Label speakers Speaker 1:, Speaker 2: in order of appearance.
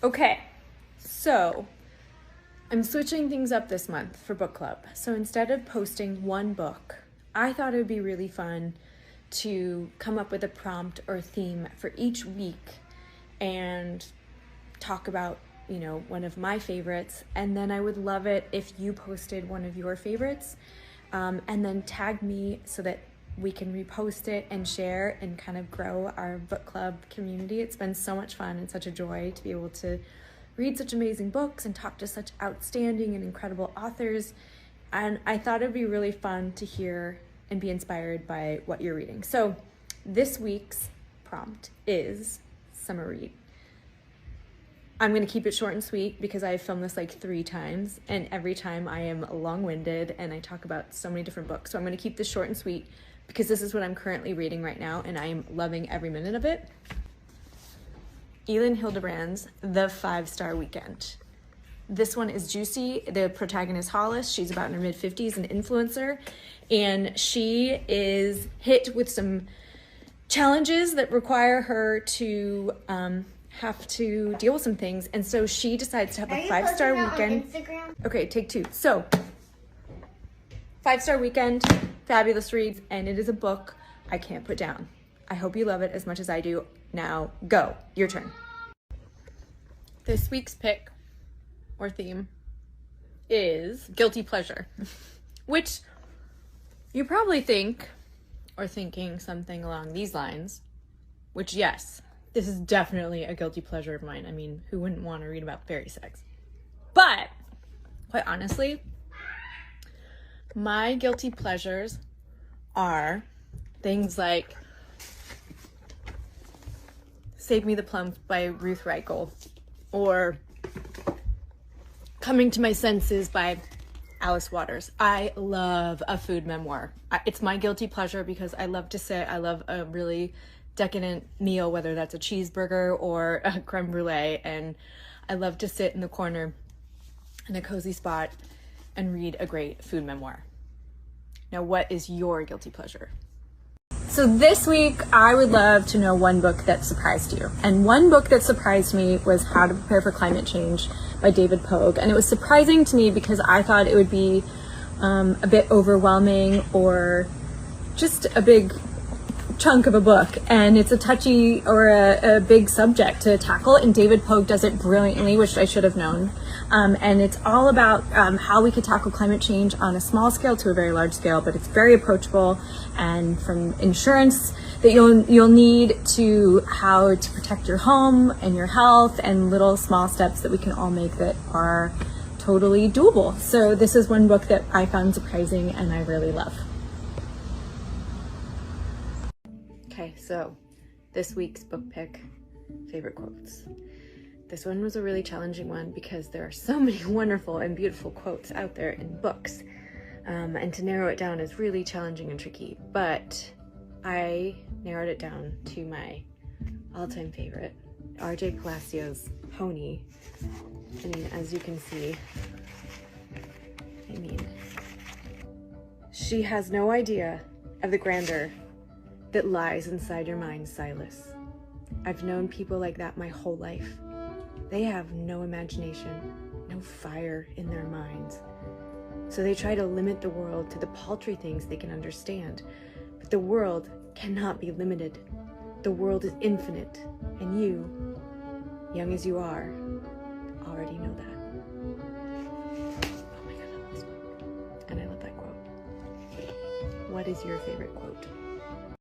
Speaker 1: Okay, so I'm switching things up this month for book club. So instead of posting one book, I thought it would be really fun to come up with a prompt or theme for each week and talk about, one of my favorites. And then I would love it if you posted one of your favorites and then tag me so that we can repost it and share and kind of grow our book club community. It's been so much fun and such a joy to be able to read such amazing books and talk to such outstanding and incredible authors. And I thought it'd be really fun to hear and be inspired by what you're reading. So this week's prompt is summer read. I'm going to keep it short and sweet because I filmed this like 3 times and every time I am long-winded and I talk about so many different books. So I'm going to keep this short and sweet because this is what I'm currently reading right now and I am loving every minute of it. Elin Hilderbrand's The 5-Star Weekend. This one is juicy. The protagonist, Hollis, she's about in her mid-50s, an influencer, and she is hit with some challenges that require her to have to deal with some things, and so she decides to have a 5-star weekend. Okay, take 2. So, 5-star weekend, fabulous reads, and it is a book I can't put down. I hope you love it as much as I do. Now, go. Your turn. This week's pick or theme is guilty pleasure, which you probably think or thinking something along these lines, which yes, this is definitely a guilty pleasure of mine. I mean, who wouldn't want to read about fairy sex? But quite honestly, my guilty pleasures are things like Save Me the Plum by Ruth Reichel, or Coming to My Senses by Alice Waters. I love a food memoir. It's my guilty pleasure because I love to sit. I love a really decadent meal, whether that's a cheeseburger or a creme brulee, and I love to sit in the corner in a cozy spot and read a great food memoir. Now, what is your guilty pleasure? So this week, I would love to know one book that surprised you. And one book that surprised me was How to Prepare for Climate Change by David Pogue. And it was surprising to me because I thought it would be a bit overwhelming or just a big chunk of a book. And it's a touchy or a big subject to tackle. And David Pogue does it brilliantly, which I should have known. And it's all about how we could tackle climate change on a small scale to a very large scale, but it's very approachable, and from insurance that you'll need to how to protect your home and your health and little small steps that we can all make that are totally doable. So this is one book that I found surprising and I really love. Okay, so this week's book pick, favorite quotes. This one was a really challenging one because there are so many wonderful and beautiful quotes out there in books. And to narrow it down is really challenging and tricky, but I narrowed it down to my all-time favorite, R.J. Palacios' Pony. I mean, as you can see, she has no idea of the grandeur that lies inside your mind, Silas. I've known people like that my whole life. They have no imagination, no fire in their minds. So they try to limit the world to the paltry things they can understand. But the world cannot be limited. The world is infinite, and you, young as you are, already know that. Oh my God, I love this book. And I love that quote. What is your favorite quote?